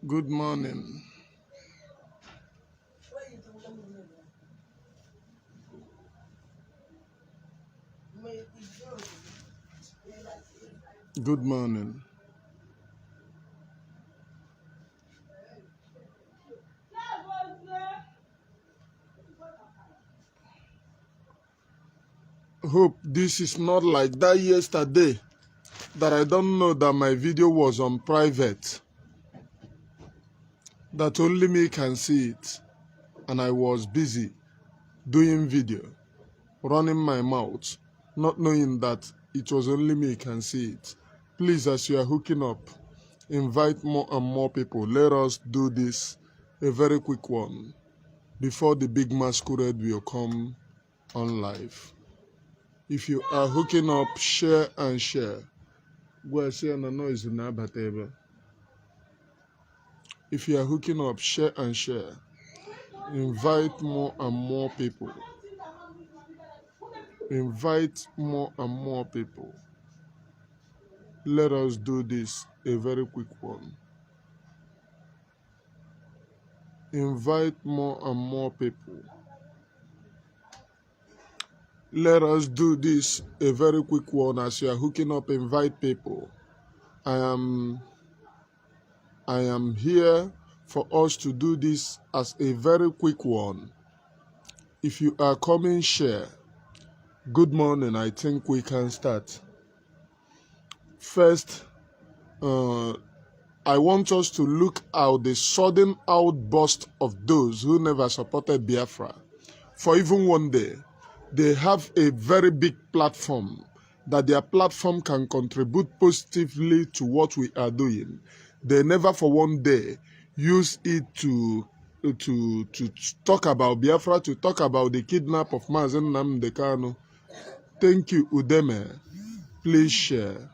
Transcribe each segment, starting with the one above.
Good morning. Good morning. Hope this is not like that yesterday that I don't know that my video was on private, that only me can see it, and I was busy doing video, running my mouth, not knowing that it was only me can see it. Please, as you are hooking up, invite more and more people. Let us do this, a very quick one, before the big masquerade will come on live. If you are hooking up, share and share. If you are hooking up, share and share. Invite more and more people. Invite more and more people. Let us do this, a very quick one. Invite more and more people. Let us do this, a very quick one. As you are hooking up, invite people. I am here for us to do this as a very quick one. If you are coming, share. Good morning. I think we can start. First, I want us to look at the sudden outburst of those who never supported Biafra. For even one day, they have a very big platform, that their platform can contribute positively to what we are doing. They never for one day use it to talk about Biafra, to talk about the kidnap of Mazen Nnamdi Kanu. Thank you, Udeme. Please share.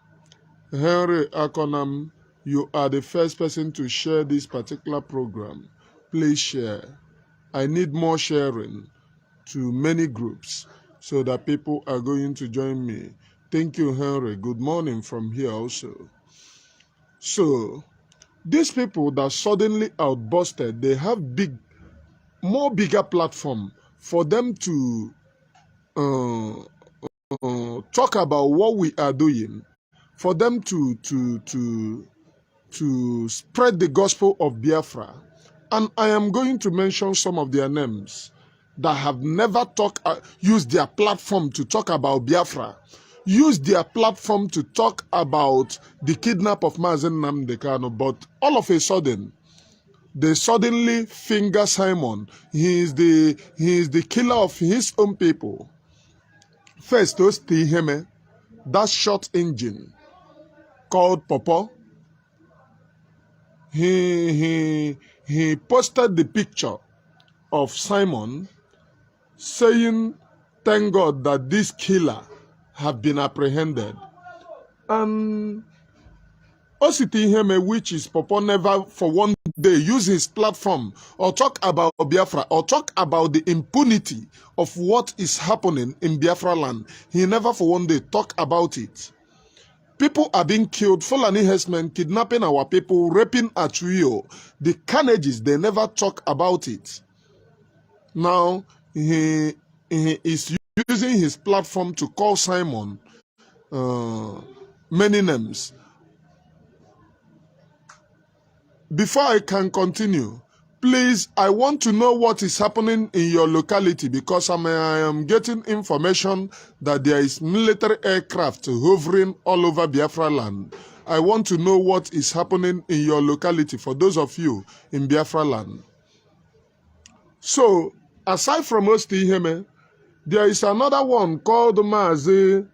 Henry Akonam, you are the first person to share this particular program. Please share. I need more sharing to many groups so that people are going to join me. Thank you, Henry. Good morning from here also. So, these people that suddenly outbursted, they have bigger platform for them to talk about what we are doing, for them to spread the gospel of Biafra. And I am going to mention some of their names that have never used their platform to talk about Biafra, use their platform to talk about the kidnap of Mazen Nnamdi Kanu, but all of a sudden, they suddenly finger Simon. He is the killer of his own people. First, Ostiheme, that short engine called Popo, he posted the picture of Simon saying, thank God that this killer have been apprehended. And Ositiheme, which is Popo, never for one day use his platform or talk about Biafra or talk about the impunity of what is happening in Biafra land. He never for one day talk about it. People are being killed, Fulani herdsmen kidnapping our people, raping at will. The carnages, they never talk about it. Now, he is using his platform to call Simon many names. Before I can continue, please, I want to know what is happening in your locality, because I am getting information that there is military aircraft hovering all over Biafra land. I want to know what is happening in your locality for those of you in Biafra land. So, aside from Ostiheme, there is another one called Mazi,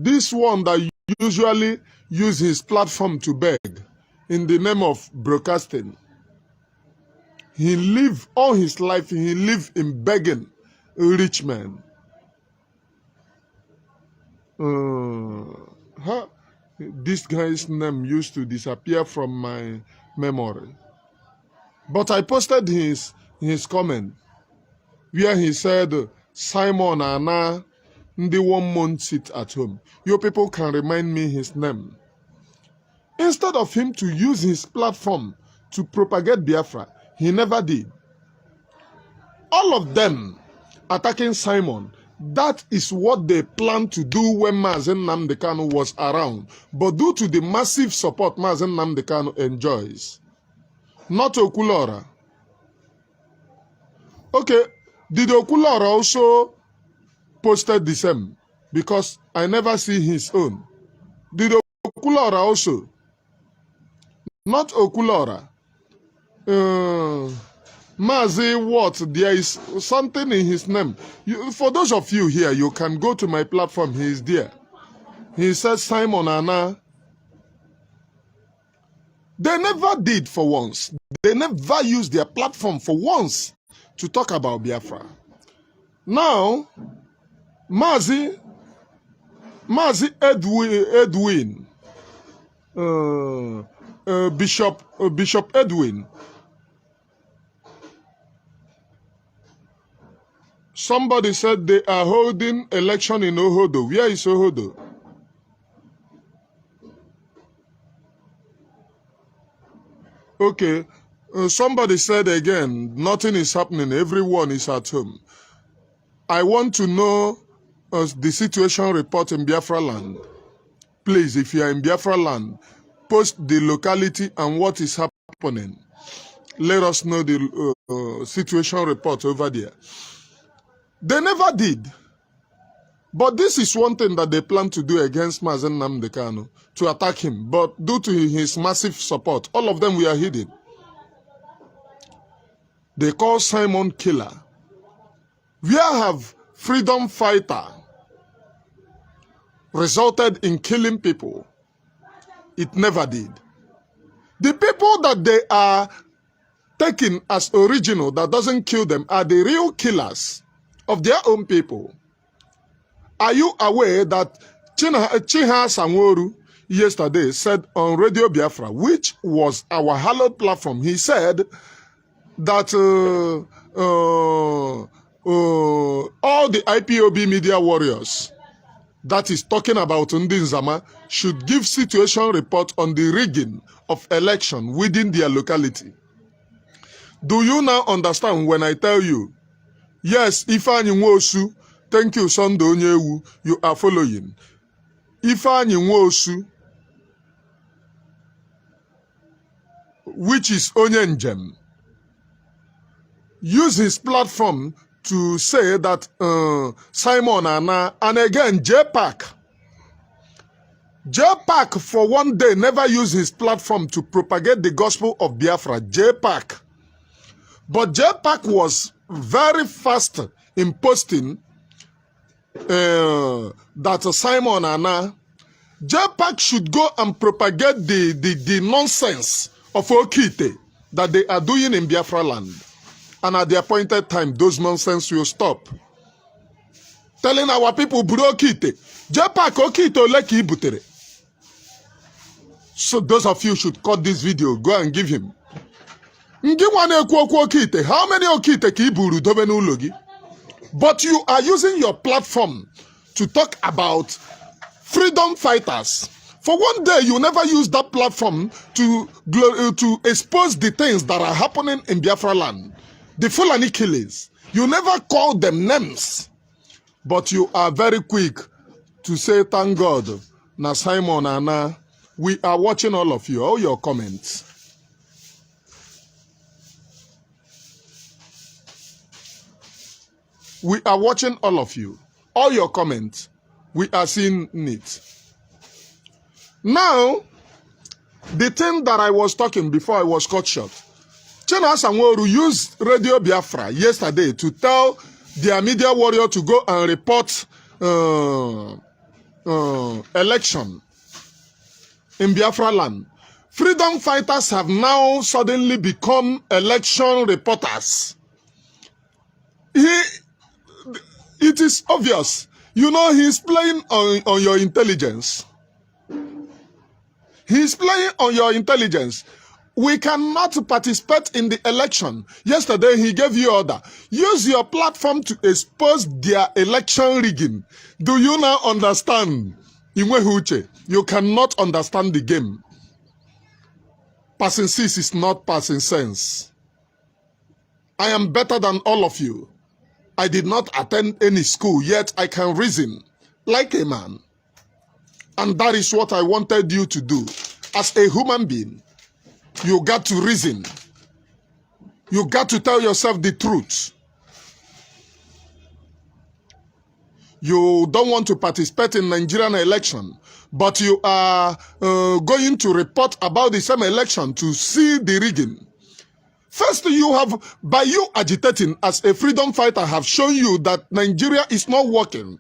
this one that usually use his platform to beg in the name of broadcasting. He lived all his life, he lived in begging rich men. This guy's name used to disappear from my memory. But I posted his comment where he said, Simon Anna, the 1 month sit at home. You people can remind me his name. Instead of him to use his platform to propagate Biafra. He never did. All of them attacking Simon. That is what they planned to do when Mazen Nnamdi Kanu was around. But due to the massive support Mazen Nnamdi Kanu enjoys, not Okulora. Okay, did Okulora also posted the same? Because I never see his own. Did Okulora also? Not Okulora. Mazi what? There is something in his name. For those of you here, you can go to my platform. He is there. He says Simon Anna. They never did for once. They never used their platform for once to talk about Biafra. Now, Mazi Edwin, Bishop Edwin. Somebody said they are holding election in Ohodo. Where is Ohodo? Okay. Somebody said again, nothing is happening. Everyone is at home. I want to know the situation report in Biafra land. Please, if you are in Biafra land, post the locality and what is happening. Let us know the situation report over there. They never did. But this is one thing that they plan to do against Mazen Nnamdi Kanu, to attack him. But due to his massive support, all of them were hidden. They call Simon Qiller. Where have freedom fighter resulted in killing people? It never did. The people that they are taking as original that doesn't kill them are the real killers of their own people. Are you aware that Chinasa Nworu yesterday said on Radio Biafra, which was our hallowed platform, he said that all the IPOB media warriors that is talking about Ndinzama should give situation report on the rigging of election within their locality. Do you now understand when I tell you, yes, Ifeanyi Nwosu, thank you, Sunday Onyewu, you are following. Ifeanyi Nwosu, which is Onyenjem, use his platform to say that Simon Anna, and again, JPAC for one day never used his platform to propagate the gospel of Biafra, JPAC. But JPAC was very fast in posting that Simon Anna, JPAC should go and propagate the nonsense of Okite that they are doing in Biafra land. And at the appointed time, those nonsense will stop. Telling our people, Buro Okite, JPAC Okite Oleki Ibutere. So those of you should cut this video, go and give him. How many Okite ki iburu dobe n'ulo gi? But you are using your platform to talk about freedom fighters. For one day, you never use that platform to expose the things that are happening in Biafra land. The Fulani killings. You never call them names. But you are very quick to say, thank God. Na Simon Anna, we are watching all of you, all your comments. We are watching all of you. All your comments. We are seeing it. Now, the thing that I was talking before I was cut short. Chinasa Nworu used Radio Biafra yesterday to tell their media warrior to go and report election in Biafra land. Freedom fighters have now suddenly become election reporters. It is obvious. You know, he's playing on your intelligence. He's playing on your intelligence. We cannot participate in the election. Yesterday, he gave you order. Use your platform to expose their election rigging. Do you now understand? You cannot understand the game. passing six is not passing sense. I am better than all of you. I did not attend any school, yet I can reason like a man. And that is what I wanted you to do. As a human being, you got to reason. You got to tell yourself the truth. You don't want to participate in Nigerian election, but you are going to report about the same election to see the rigging. First, you have, by you agitating as a freedom fighter, have shown you that Nigeria is not working.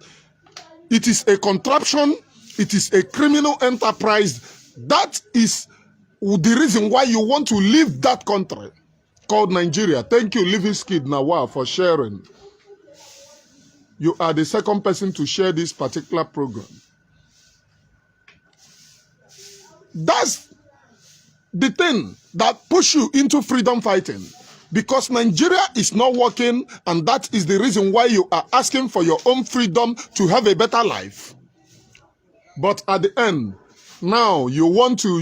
It is a contraption. It is a criminal enterprise. That is the reason why you want to leave that country called Nigeria. Thank you, Liviskid Nawar, for sharing. You are the second person to share this particular program. That's the thing that push you into freedom fighting, because Nigeria is not working, and that is the reason why you are asking for your own freedom to have a better life. But at the end, now you want to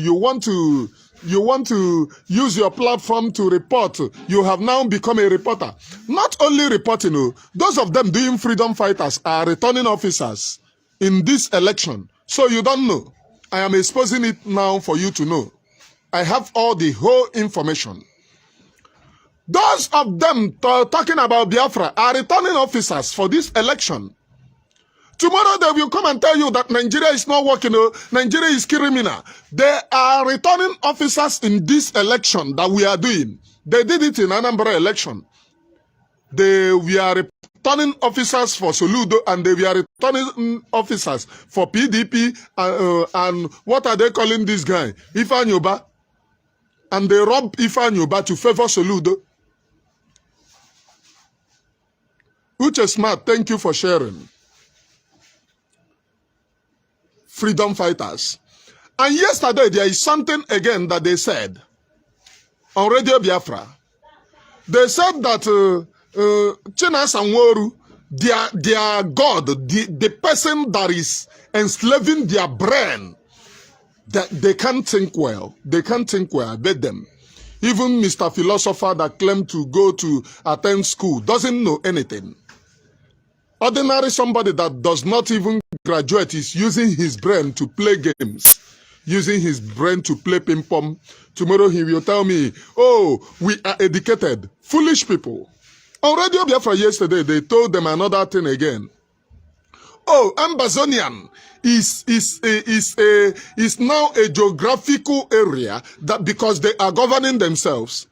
use your platform to report. You have now become a reporter. Not only reporting, those of them doing freedom fighters are returning officers in this election. So you don't know. I am exposing it now for you to know. I have all the whole information. Those of them talking about Biafra are returning officers for this election. Tomorrow they will come and tell you that Nigeria is not working. Nigeria is criminal. They are returning officers in this election that we are doing. They did it in Anambra election. We are returning officers for Soludo, and we are returning officers for PDP. And what are they calling this guy? Ifanyoba. And they rob Ifanyoba to favor Soludo. Uche Smart, thank you for sharing. Freedom fighters. And yesterday there is something again that they said on Radio Biafra. They said that Chinasa Nworu, their God, the person that is enslaving their brain, that they can't think well. They can't think well. I bet them. Even Mr. Philosopher that claimed to go to attend school doesn't know anything. Ordinary somebody that does not even graduate is using his brain to play games, using his brain to play ping pong. Tomorrow he will tell me, oh, we are educated. Foolish people. On Radio Biafra yesterday, they told them another thing again. Oh, Ambazonian is now a geographical area that because they are governing themselves.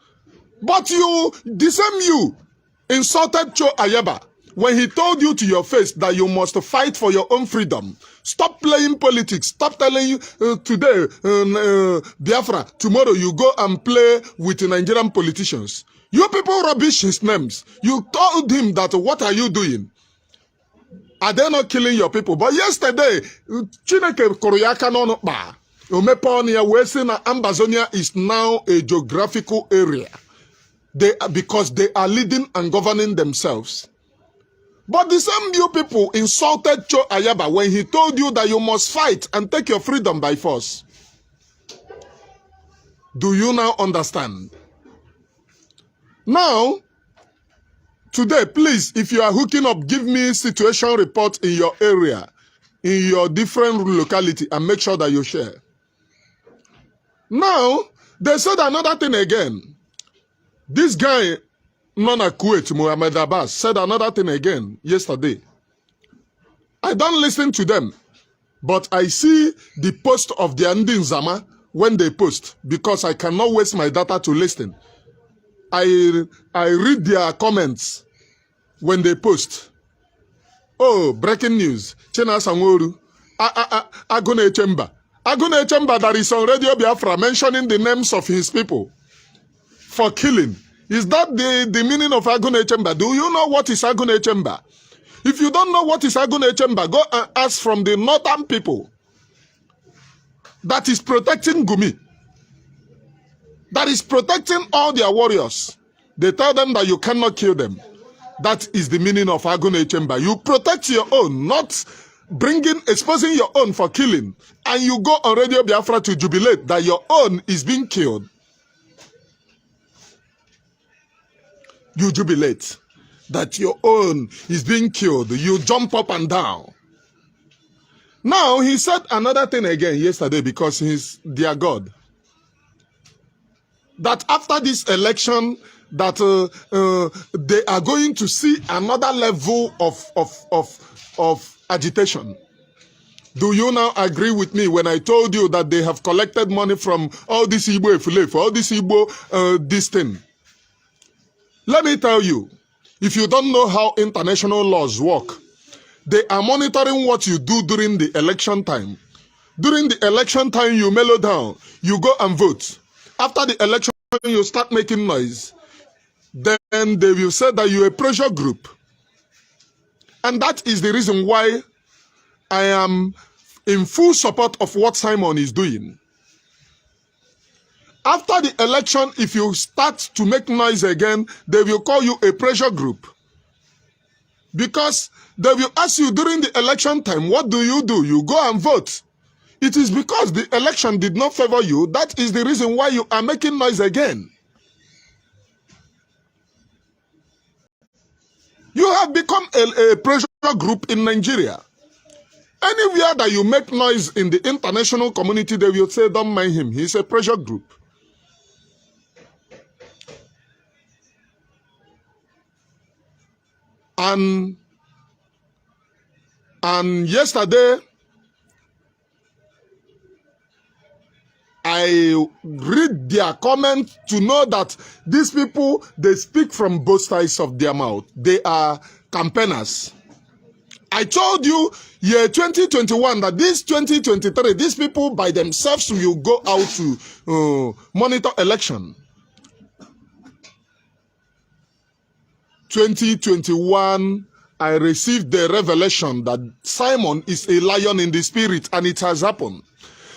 But you, the same you, insulted Cho Ayaba when he told you to your face that you must fight for your own freedom. Stop playing politics. Stop telling you today, Biafra, tomorrow you go and play with Nigerian politicians. You people rubbish his names. You told him that what are you doing? Are they not killing your people? But yesterday, Chineke Koryaka no ba. Umeponia Wesina Ambazonia is now a geographical area. Because they are leading and governing themselves. But the same you people insulted Cho Ayaba when he told you that you must fight and take your freedom by force. Do you now understand? Now, today, please, if you are hooking up, give me situation report in your area, in your different locality, and make sure that you share. Now, they said another thing again. This guy, Nona Kuwait, Muhammad Abbas, said another thing again yesterday. I don't listen to them, but I see the post of the Andin Zama when they post, because I cannot waste my data to listen. I read their comments when they post. Oh, breaking news. Chinasa Nworu. Agune Chamber. Agune Chamber that is on Radio Biafra mentioning the names of his people for killing. Is that the meaning of Agune Chamber? Do you know what is Agune Chamber? If you don't know what is Agune Chamber, go and ask from the northern people that is protecting Gumi, that is protecting all their warriors. They tell them that you cannot kill them. That is the meaning of Agune Chamber. You protect your own, not exposing your own for killing. And you go on Radio Biafra to jubilate that your own is being killed. you jubilate. That your own is being killed. You jump up and down. Now, he said another thing again yesterday because he's their God. That after this election, that they are going to see another level of agitation. Do you now agree with me when I told you that they have collected money from all this Igbo Efule, for all this Igbo this thing? Let me tell you, if you don't know how international laws work, they are monitoring what you do during the election time. During the election time, you mellow down, you go and vote. After the election, you start making noise. Then they will say that you're a pressure group. And that is the reason why I am in full support of what Simon is doing. After the election, if you start to make noise again, they will call you a pressure group. Because they will ask you during the election time, what do? You go and vote. It is because the election did not favor you. That is the reason why you are making noise again. You have become a pressure group in Nigeria. Anywhere that you make noise in the international community, they will say, don't mind him. He's a pressure group. And yesterday, I read their comment to know that these people, they speak from both sides of their mouth. They are campaigners. I told you year 2021 that this 2023, these people by themselves will go out to monitor election. 2021, I received the revelation that Simon is a lion in the spirit, and it has happened.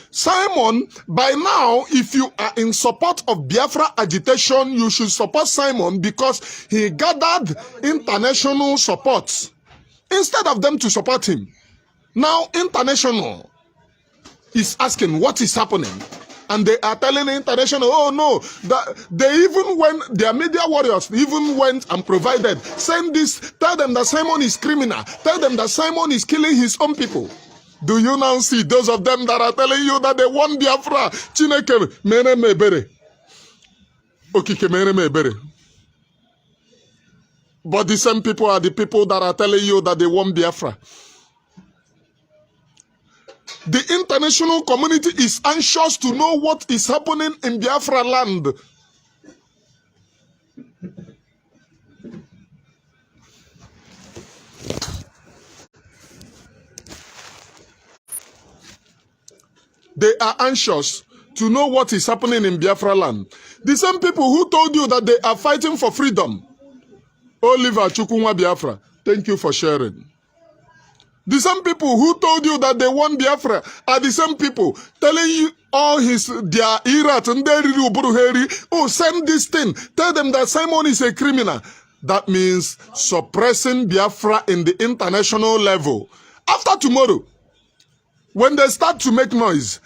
Simon, by now, if you are in support of Biafra agitation, you should support Simon because he gathered international support instead of them to support him. Now, international is asking what is happening. And they are telling the international, oh no, that they even went, their media warriors even went and provided, send this, tell them that Simon is criminal, tell them that Simon is killing his own people. Do you now see those of them that are telling you that they want Biafra? Chineke mere me ebere. Okike mere me ebere. But the same people are the people that are telling you that they want Biafra. The international community is anxious to know what is happening in Biafra land. They are anxious to know what is happening in Biafra land. The same people who told you that they are fighting for freedom. Oliver Chukwunwa Biafra, thank you for sharing. The same people who told you that they want Biafra are the same people telling you all their irat and oh, send this thing. Tell them that Simon is a criminal. That means suppressing Biafra in the international level. After tomorrow, when they start to make noise,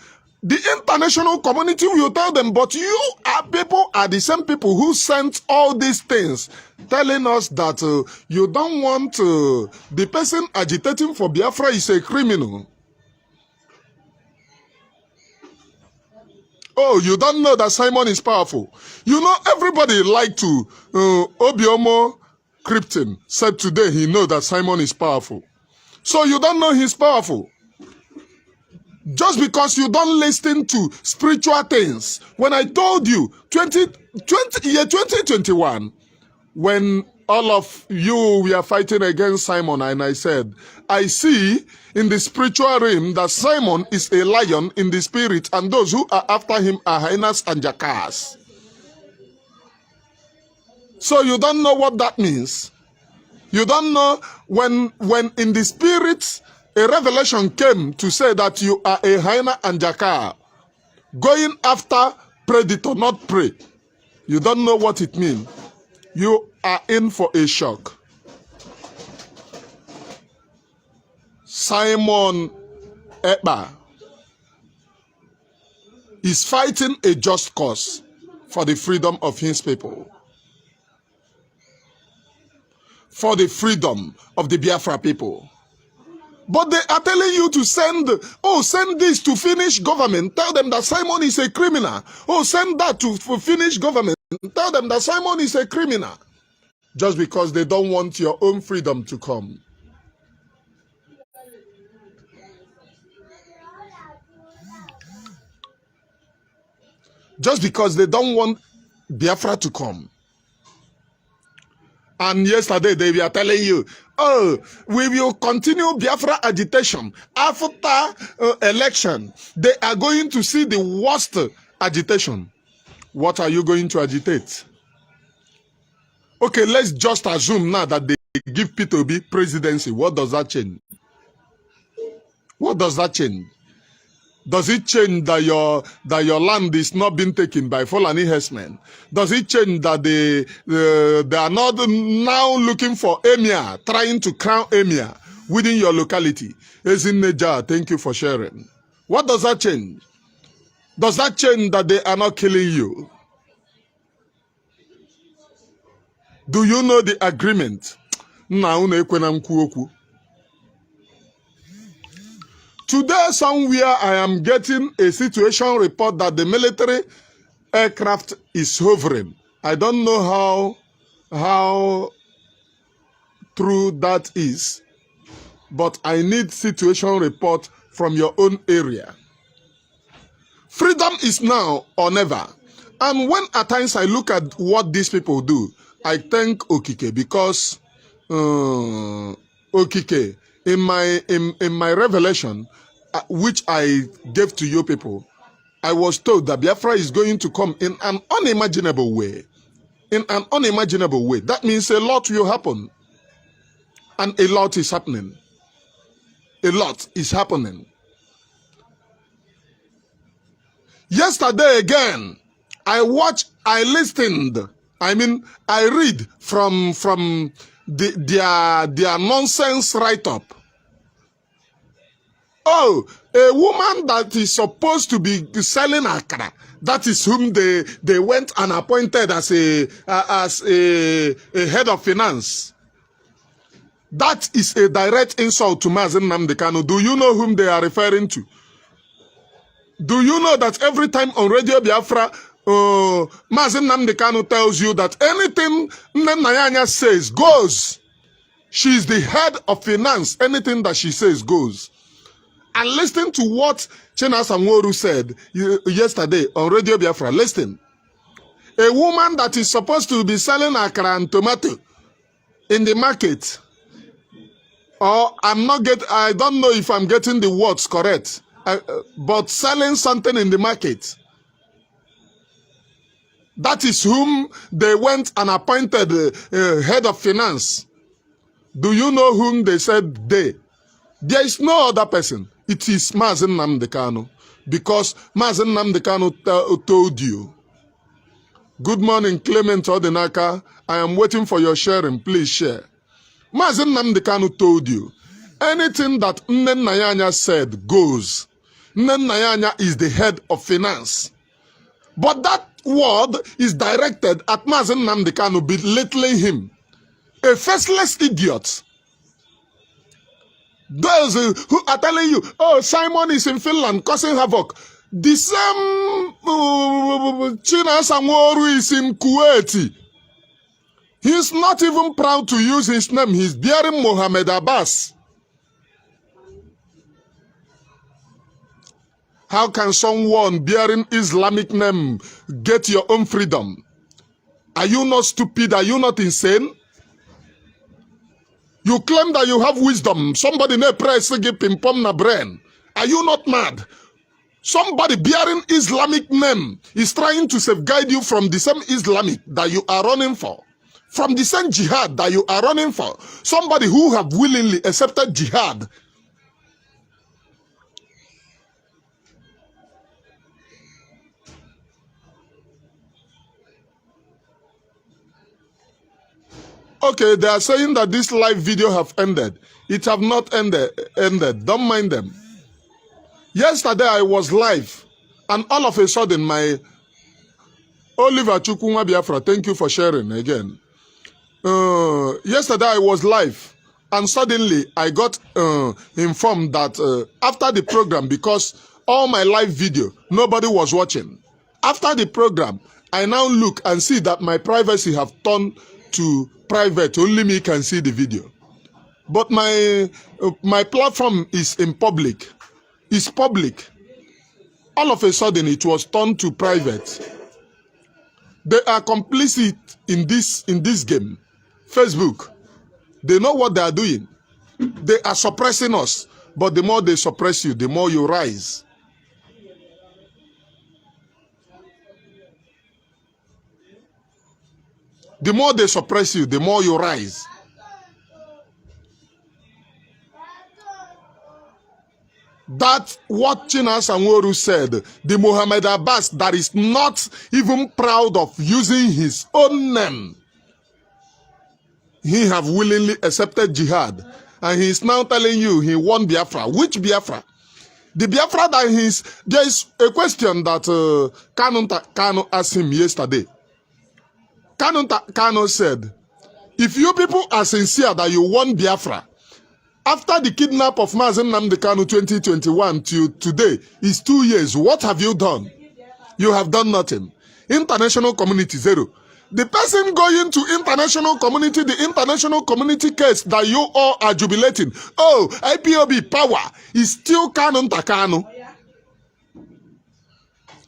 the international community will tell them, but you are the same people who sent all these things, telling us that you don't want the person agitating for Biafra is a criminal. Oh, you don't know that Simon is powerful. You know, everybody like to, Obiomo Krypton said today he knows that Simon is powerful. So you don't know he's powerful. Just because you don't listen to spiritual things. When I told you, year 2021, when all of you were fighting against Simon, and I said, I see in the spiritual realm that Simon is a lion in the spirit, and those who are after him are hyenas and jackals. So you don't know what that means. You don't know when in the spirit, a revelation came to say that you are a hyena and jackal, going after predator, not prey. You don't know what it means. You are in for a shock. Simon Ekpa is fighting a just cause for the freedom of his people. for the freedom of the Biafra people. But they are telling you to send this to Finnish government. Tell them that Simon is a criminal. Oh, send that to Finnish government. Tell them that Simon is a criminal. Just because they don't want your own freedom to come. Just because they don't want Biafra to come. And yesterday they were telling you, oh, we will continue Biafra agitation. After election, they are going to see the worst agitation. What are you going to agitate? Okay, let's just assume now that they give P2B presidency. What does that change? What does that change? Does it change that your land is not being taken by Fulani herdsmen? Does it change that they are not now looking for emir, trying to crown emir within your locality? Ezin Neja, thank you for sharing. What does that change? Does that change that they are not killing you? Do you know the agreement? Today, somewhere, I am getting a situation report that the military aircraft is hovering. I don't know how true that is, but I need situation report from your own area. Freedom is now or never. And when at times I look at what these people do, I thank Okike because Okike, in my revelation, which I gave to you people, I was told that Biafra is going to come in an unimaginable way. In an unimaginable way. That means a lot will happen. And a lot is happening. A lot is happening. Yesterday again, I listened. I read from their nonsense write-up. Oh, a woman that is supposed to be selling akara, that is whom they went and appointed as a head of finance. That is a direct insult to Mazen Nnamdi Kanu. Do you know whom they are referring to? Do you know that every time on Radio Biafra, Mazen Nnamdi Kanu tells you that anything Nnenayanya says goes. She is the head of finance. Anything that she says goes. And listen to what Chinasa Nworu said yesterday on Radio Biafra. Listen. A woman that is supposed to be selling akara and tomato in the market. Or I don't know if I'm getting the words correct. But selling something in the market. That is whom they went and appointed head of finance. Do you know whom they said they? There is no other person. It is Mazen Nnamdi Kanu. Because Mazen Nnamdi Kanu told you. Good morning, Clement Odinaka. I am waiting for your sharing. Please share. Mazen Nnamdi Kanu told you. Anything that Nnenayanya said goes. Nnenayanya is the head of finance. But that word is directed at Mazen Nnamdi Kanu, belittling him. A faceless idiot. Those who are telling you, oh, Simon is in Finland causing havoc. The same Chinasa Nworu is in Kuwait. He's not even proud to use his name. He's bearing Mohammed Abbas. How can someone bearing Islamic name get your own freedom? Are you not stupid? Are you not insane? You claim that you have wisdom. Somebody may press pim-pom na brain. Are you not mad? Somebody bearing Islamic name is trying to safeguard you from the same Islamic that you are running for. From the same jihad that you are running for. Somebody who have willingly accepted jihad. Okay, they are saying that this live video have ended. It have not ended. Don't mind them. Yesterday I was live, and all of a sudden my Oliver Chukwuma Biafra, thank you for sharing again. yesterday I was live, and suddenly I got informed that after the program, because all my live video, nobody was watching. After the program, I now look and see that my privacy have turned to private. Only me can see the video. But my platform is in public. It's public. All of a sudden, it was turned to private. They are complicit in this game. Facebook. They know what they are doing. They are suppressing us. But the more they suppress you, the more you rise. The more they suppress you, the more you rise. That's what Chinasa Nworu said. The Muhammad Abbas that is not even proud of using his own name. He have willingly accepted jihad. And he is now telling you he won Biafra. Which Biafra? The Biafra that there is a question that Kanu asked him yesterday. Kanu said, if you people are sincere that you won Biafra, after the kidnap of Mazen Nnamdi Kanu 2021 to today is 2 years, what have you done? You have done nothing. International community, zero. The person going to international community, the international community case that you all are jubilating, oh, IPOB power is still Kanu Ntakanu.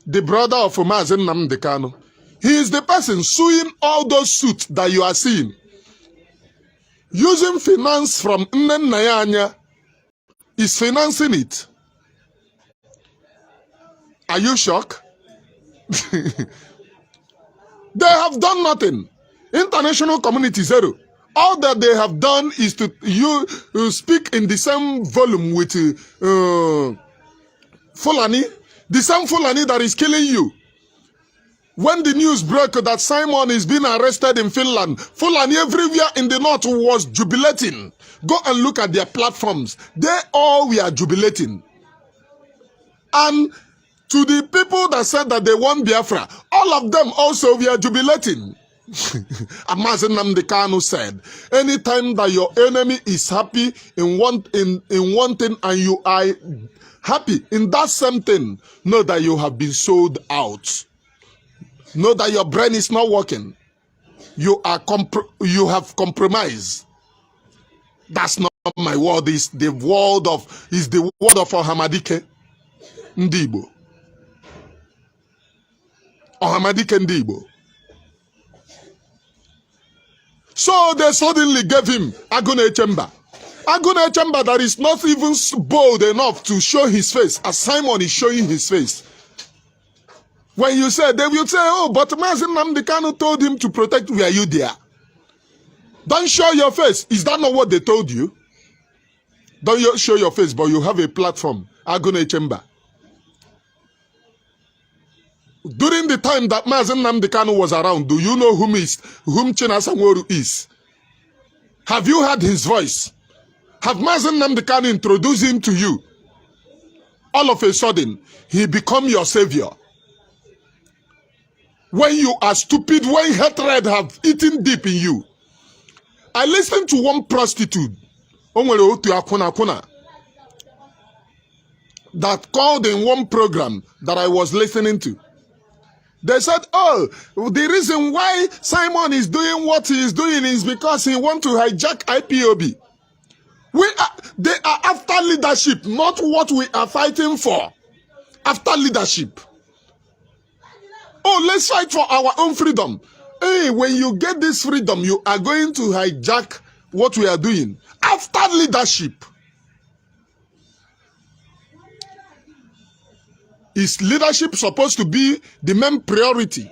The brother of Mazen Nnamdi Kanu. He is the person suing all those suits that you are seeing. Using finance from Nnennayanya is financing it. Are you shocked? They have done nothing. International community, zero. All that they have done is to speak in the same volume with Fulani, the same Fulani that is killing you. When the news broke that Simon is being arrested in Finland, Fulani everywhere in the north was jubilating. Go and look at their platforms. They all were jubilating. And to the people that said that they won Biafra, all of them also were jubilating. Mazen Nnamdi Kanu said, anytime that your enemy is happy in one thing and you are happy in that same thing, know that you have been sold out. Know that your brain is not working. You have compromised. That's not my word. It's the word of Ohamadike Ndibo. Ohamadike Ndibo. So they suddenly gave him Agune Chamber. Agune Chamber that is not even bold enough to show his face as Simon is showing his face. When you say, they will say, oh, but Mazen Nnamdi Kanu told him to protect. Were you there? Don't show your face. Is that not what they told you? Don't show your face, but you have a platform, Agune Chamber. During the time that Mazen Nnamdi Kanu was around, do you know whom Chinasa Nworu is? Have you heard his voice? Have Mazen Nnamdi Kanu introduced him to you? All of a sudden, he become your savior. When you are stupid, when hatred have eaten deep in you. I listened to one prostitute that called in one program that I was listening to. They said, oh, the reason why Simon is doing what he is doing is because he wants to hijack IPOB. They are after leadership, not what we are fighting for. After leadership. Oh, let's fight for our own freedom. Hey, when you get this freedom, you are going to hijack what we are doing. After leadership. Is leadership supposed to be the main priority?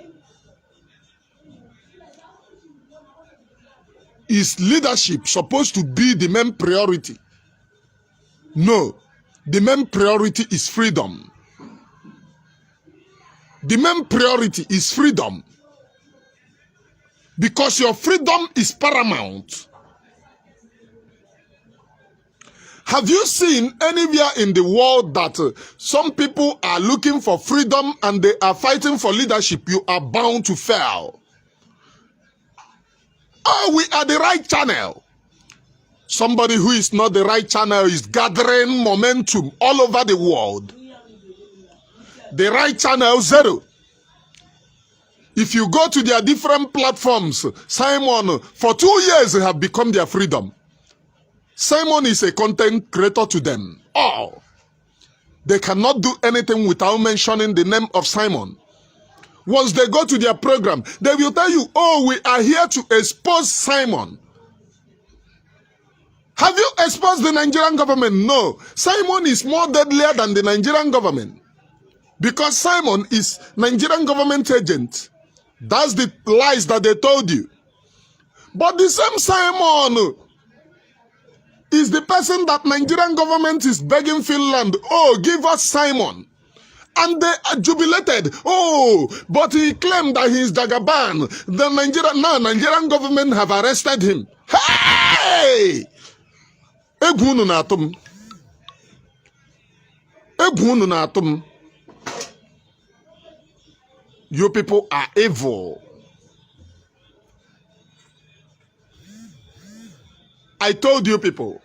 Is leadership supposed to be the main priority? No. The main priority is freedom. The main priority is freedom. Because your freedom is paramount. Have you seen anywhere in the world that some people are looking for freedom and they are fighting for leadership? You are bound to fail. oh, we are the right channel. Somebody who is not the right channel is gathering momentum all over the world. The right channel, zero. If you go to their different platforms, Simon, for 2 years, have become their freedom. Simon is a content creator to them. Oh, they cannot do anything without mentioning the name of Simon. Once they go to their program, they will tell you, oh, we are here to expose Simon. Have you exposed the Nigerian government? No. Simon is more deadlier than the Nigerian government. Because Simon is Nigerian government agent. That's the lies that they told you. But the same Simon is the person that Nigerian government is begging Finland, oh, give us Simon. And they are jubilated. Oh, but he claimed that he is Jagaban. The Nigerian government have arrested him. Hey! Egwunu na atum. Egwunu na atum. You people are evil. I told you people,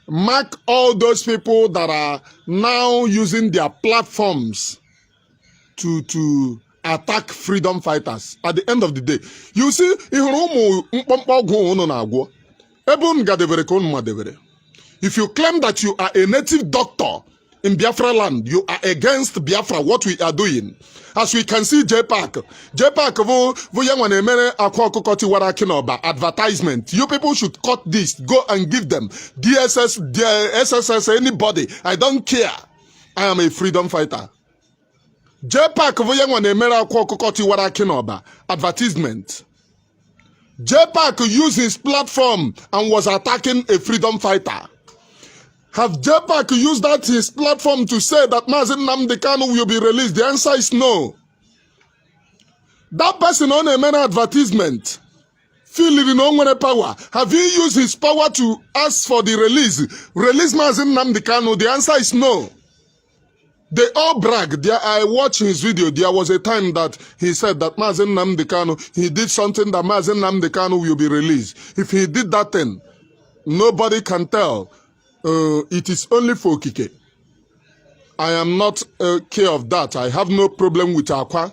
mark all those people that are now using their platforms to attack freedom fighters. At the end of the day, you see, if you claim that you are a native doctor in Biafra land, you are against Biafra, what we are doing. As we can see, JPAC, advertisement. You people should cut this. Go and give them DSS, SSS, anybody. I don't care. I am a freedom fighter. JPAC, advertisement. JPAC used his platform and was attacking a freedom fighter. Have JPAC used that his platform to say that Mazen Nnamdi Kanu will be released? The answer is no. That person on a mere advertisement, feeling no power. Have he used his power to ask for the release? Release Mazen Nnamdi Kanu? The answer is no. They all brag. I watched his video. There was a time that he said that Mazen Nnamdi Kanu, he did something that Mazen Nnamdi Kanu will be released. If he did that thing, nobody can tell. It is only for Kike. I am not care of that. I have no problem with Akwa.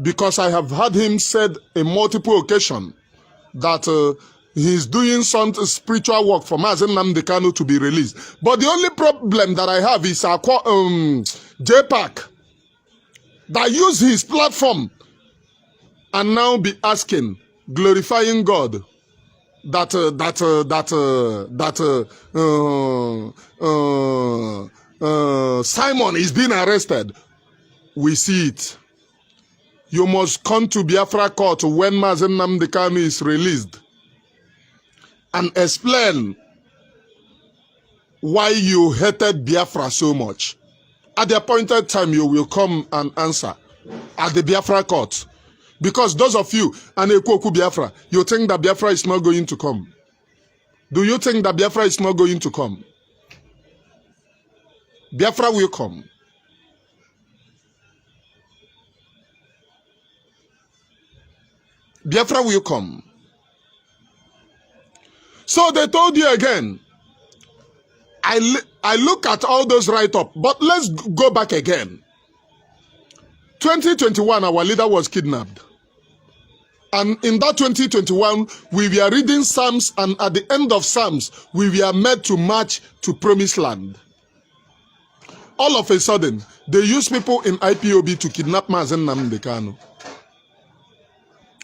Because I have heard him said in multiple occasions that he's doing some spiritual work for Mazen Nnamdi Kanu to be released. But the only problem that I have is JPAC that use his platform and now be asking, glorifying God, that Simon is being arrested. We see it. You must come to Biafra court when Mazen Nnamdi Kanu is released and explain why you hated Biafra so much. At the appointed time, you will come and answer at the Biafra court. Because those of you, and Ekwoku Biafra, you think that Biafra is not going to come. Do you think that Biafra is not going to come? Biafra will come. Biafra will come. So they told you again. I look at all those write-up, but let's go back again. 2021, our leader was kidnapped. And in that 2021, we were reading Psalms, and at the end of Psalms, we were made to march to Promised Land. All of a sudden, they use people in IPOB to kidnap Mazen Nnamdi Kanu.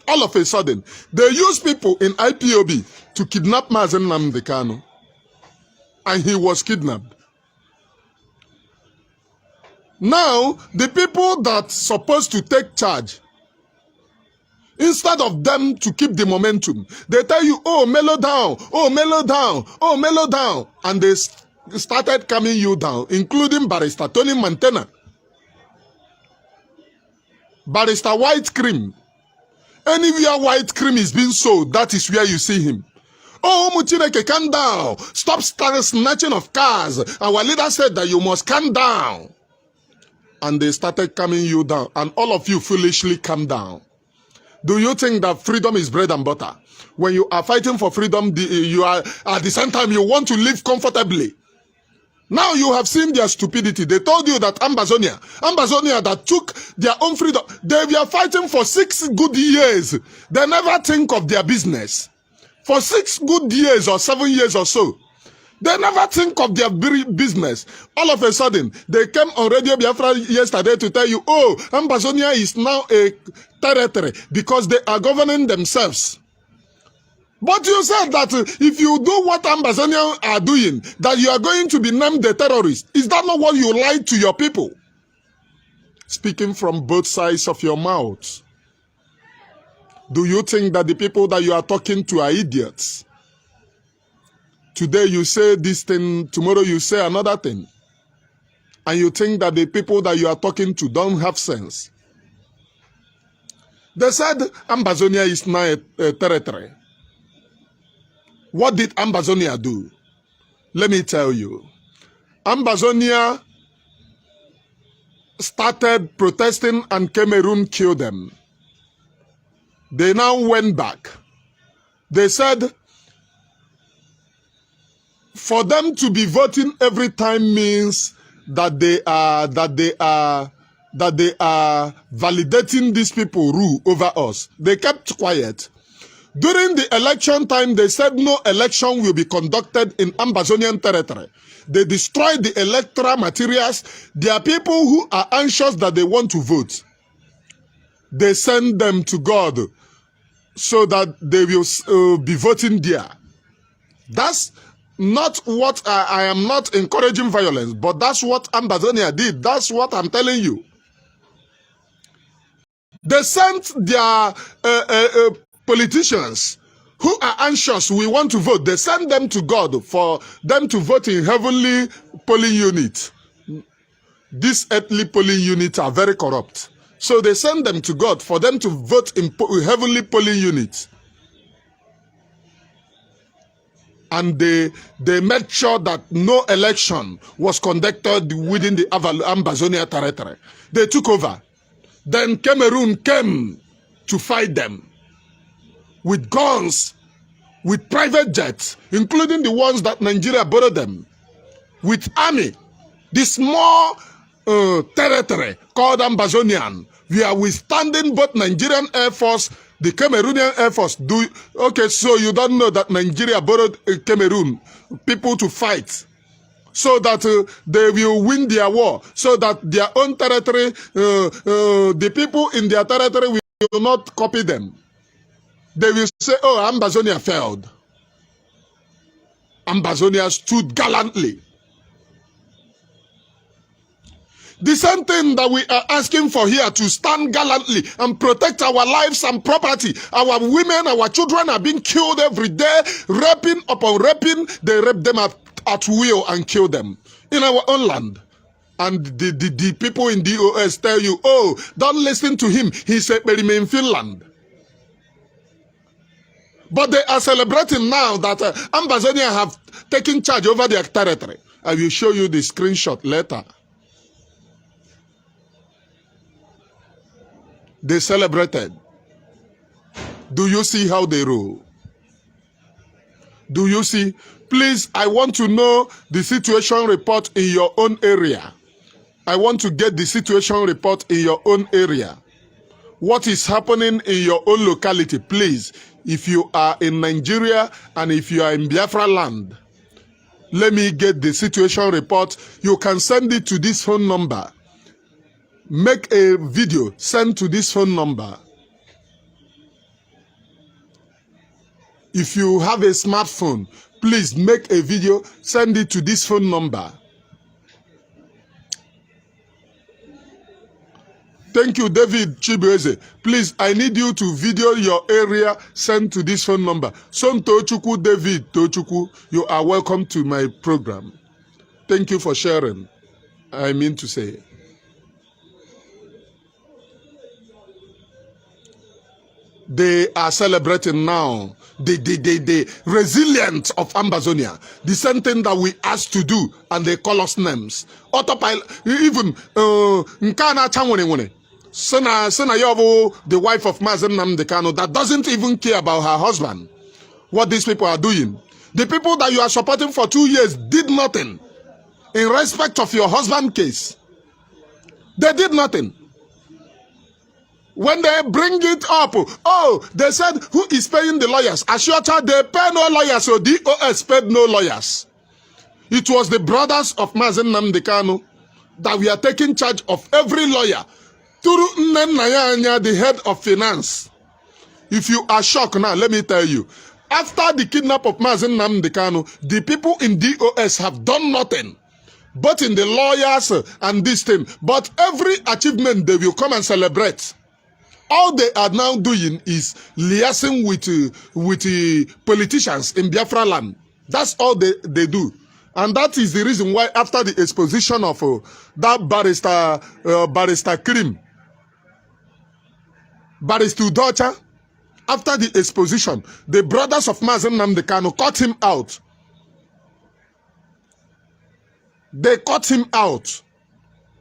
All of a sudden, they use people in IPOB to kidnap Mazen Nnamdi Kanu. And he was kidnapped. Now, the people that supposed to take charge, instead of them to keep the momentum, they tell you, oh, mellow down, oh, mellow down, oh, mellow down. And they started calming you down, including Barrister Tony Montana. Barrister White Cream. Anywhere white cream is being sold, that is where you see him. Oh, Muchineke, calm down. Stop snatching of cars. Our leader said that you must calm down. And they started calming you down. And all of you foolishly calm down. Do you think that freedom is bread and butter? When you are fighting for freedom, you are at the same time you want to live comfortably. Now you have seen their stupidity. They told you that Ambazonia that took their own freedom, they were fighting for 6 good years. They never think of their business. For 6 good years or 7 years or so. They never think of their business. All of a sudden, they came on Radio Biafra yesterday to tell you, oh, Ambazonia is now a territory because they are governing themselves. But you said that if you do what Ambazonians are doing, that you are going to be named the terrorist. Is that not what you lied to your people? Speaking from both sides of your mouth. Do you think that the people that you are talking to are idiots? Today you say this thing, tomorrow you say another thing. And you think that the people that you are talking to don't have sense. They said Ambazonia is now a territory. What did Ambazonia do? Let me tell you. Ambazonia started protesting and Cameroon killed them. They now went back. They said for them to be voting every time means that they are validating these people rule over us. They kept quiet. During the election time, they said no election will be conducted in Ambazonian territory. They destroyed the electoral materials. There are people who are anxious that they want to vote. They send them to God so that they will be voting there. That's not what I am not encouraging violence, but that's what Ambazonia did. That's what I'm telling you. They sent their politicians who are anxious, we want to vote. They send them to God for them to vote in heavenly polling units. These earthly polling units are very corrupt. So they send them to God for them to vote in heavenly polling units. And they made sure that no election was conducted within the Ambazonia territory. They took over. Then Cameroon came to fight them with guns, with private jets, including the ones that Nigeria borrowed them, with army. The small territory called Ambazonian, we are withstanding both Nigerian Air Force, the Cameroonian Air Force. Okay, so you don't know that Nigeria borrowed Cameroon people to fight so that they will win their war, so that their own territory, the people in their territory will not copy them. They will say, oh, Ambazonia failed. Ambazonia stood gallantly. The same thing that we are asking for here, to stand gallantly and protect our lives and property. Our women, our children are being killed every day, raping upon raping. They rape them at will and kill them in our own land. And the people in DOS tell you, oh, don't listen to him. He's a in Finland. But they are celebrating now that Ambazonia have taken charge over their territory. I will show you the screenshot later. They celebrated. Do you see how they rule? Do you see? Please, I want to know the situation report in your own area. I want to get the situation report in your own area. What is happening in your own locality, please? If you are in Nigeria and if you are in Biafra land, let me get the situation report. You can send it to this phone number. Make a video, send to this phone number. If you have a smartphone, please make a video, send it to this phone number. Thank you, David Chibueze. Please, I need you to video your area, send to this phone number. Son Tochuku, David Tochuku, you are welcome to my program. Thank you for sharing. I mean to say. They are celebrating now the resilience of Ambazonia. The same thing that we asked to do, and they call us names. Autopilot, even Nkana Chanwene. Sena Yobo, the wife of Mazen Namdekano, that doesn't even care about her husband. What these people are doing. The people that you are supporting for 2 years did nothing in respect of your husband case. They did nothing. When they bring it up, oh, they said, who is paying the lawyers? Ashuacha, they pay no lawyers, so DOS paid no lawyers. It was the brothers of Mazen Namdekano that we are taking charge of every lawyer. Turu Nnennayanya, the head of finance. If you are shocked now, let me tell you. After the kidnap of Mazen Namdekano, the people in DOS have done nothing. But in the lawyers and this thing. But every achievement they will come and celebrate. All they are now doing is liaising with politicians in Biafra land. That's all they do. And that is the reason why after the exposition of that barrister Krim, Barrister Udocha, after the exposition, the brothers of Mazen Namdekano cut him out. They cut him out.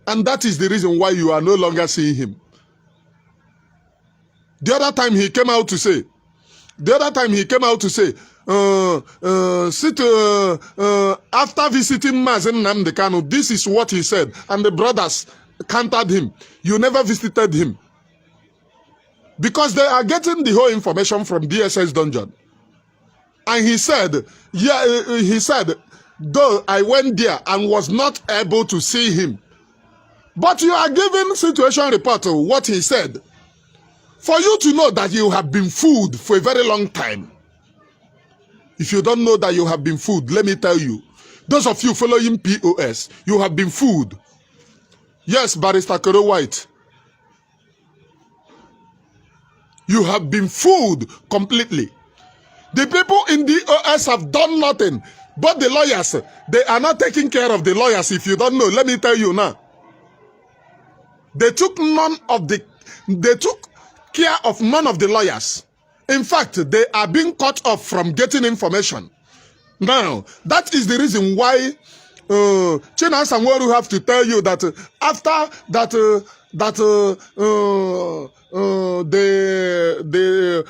And that is the reason why you are no longer seeing him. The other time he came out to say, after visiting Mazen Namdekano, this is what he said. And the brothers countered him. You never visited him. Because they are getting the whole information from DSS dungeon. And he said, though I went there and was not able to see him. But you are giving situation report what he said. For you to know that you have been fooled for a very long time. If you don't know that you have been fooled, let me tell you. Those of you following POS, you have been fooled. Yes, Barrister Koro White. You have been fooled completely. The people in the OS have done nothing. But the lawyers, they are not taking care of the lawyers. If you don't know, let me tell you now. They took care of none of the lawyers. In fact, they are being cut off from getting information. Now, that is the reason why Chinasa Nworu have to tell you that after that, the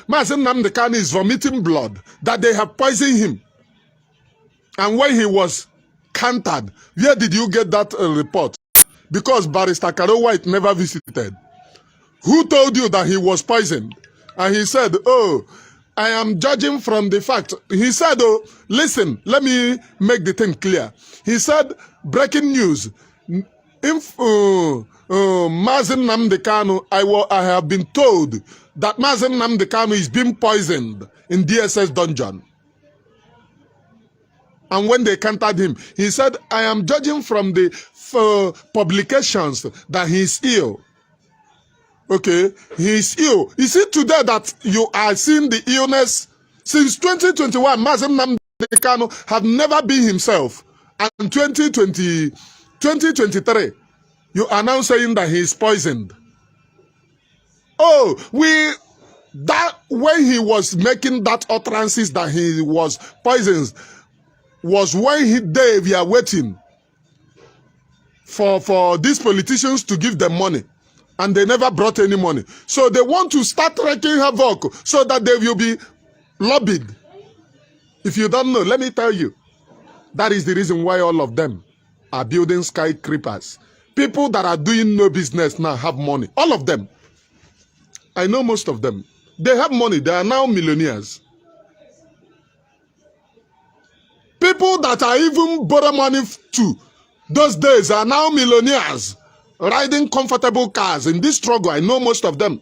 Mazen Namdekano is vomiting blood, that they have poisoned him. And when he was countered, where did you get that report? Because Barrister Karo White never visited. Who told you that he was poisoned? And he said, oh, I am judging from the fact. He said, oh, listen, let me make the thing clear. He said, breaking news. Mazen Namdekano, I have been told that Mazen Namdekano is being poisoned in DSS dungeon. And when they countered him, he said, I am judging from the publications that he is ill. Okay, he is ill. Is it today that you are seeing the illness? Since 2021, Mazen Namdekano have never been himself. And 2023, you are now saying that he is poisoned. Oh, when he was making that utterances that he was poisoned, was when they were waiting for these politicians to give them money. And they never brought any money. So they want to start wreaking havoc so that they will be lobbied. If you don't know, let me tell you. That is the reason why all of them are building skyscrapers. People that are doing no business now have money. All of them. I know most of them. They have money. They are now millionaires. People that are even borrow money to those days are now millionaires. Riding comfortable cars. In this struggle, I know most of them.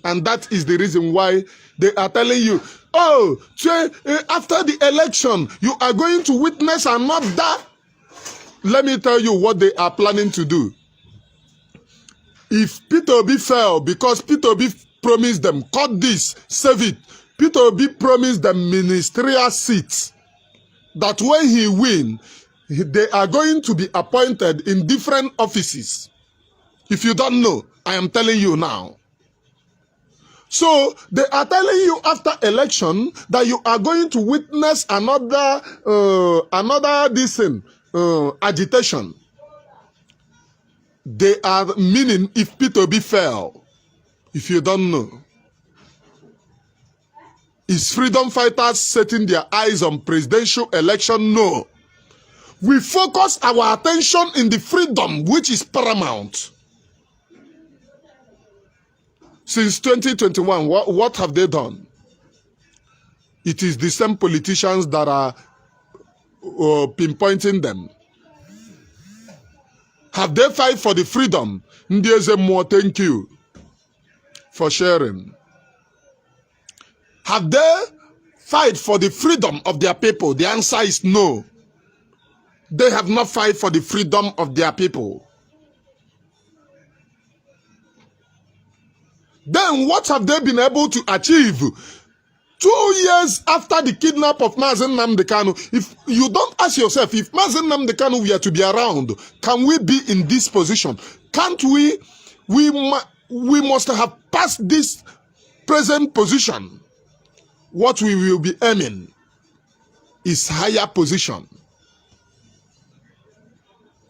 And that is the reason why they are telling you, oh, after the election, you are going to witness another. Let me tell you what they are planning to do. If Peter Obi fell, because Peter Obi promised them, cut this, save it. Peter Obi promised them ministerial seats. That when he wins, they are going to be appointed in different offices. If you don't know, I am telling you now. So they are telling you after election that you are going to witness another agitation. They are meaning if P2B fell, if you don't know. Is freedom fighters setting their eyes on presidential election? No. We focus our attention in the freedom which is paramount. Since 2021, what have they done? It is the same politicians that are pinpointing them. Have they fight for the freedom? Ndiezemo, thank you for sharing. Have they fight for the freedom of their people? The answer is no. They have not fight for the freedom of their people. Then what have they been able to achieve? 2 years after the kidnap of Mazen Nnamdi Kanu, if you don't ask yourself, if Mazen Nnamdi Kanu were to be around, can we be in this position? Can't we? We must have passed this present position. What we will be aiming is higher position.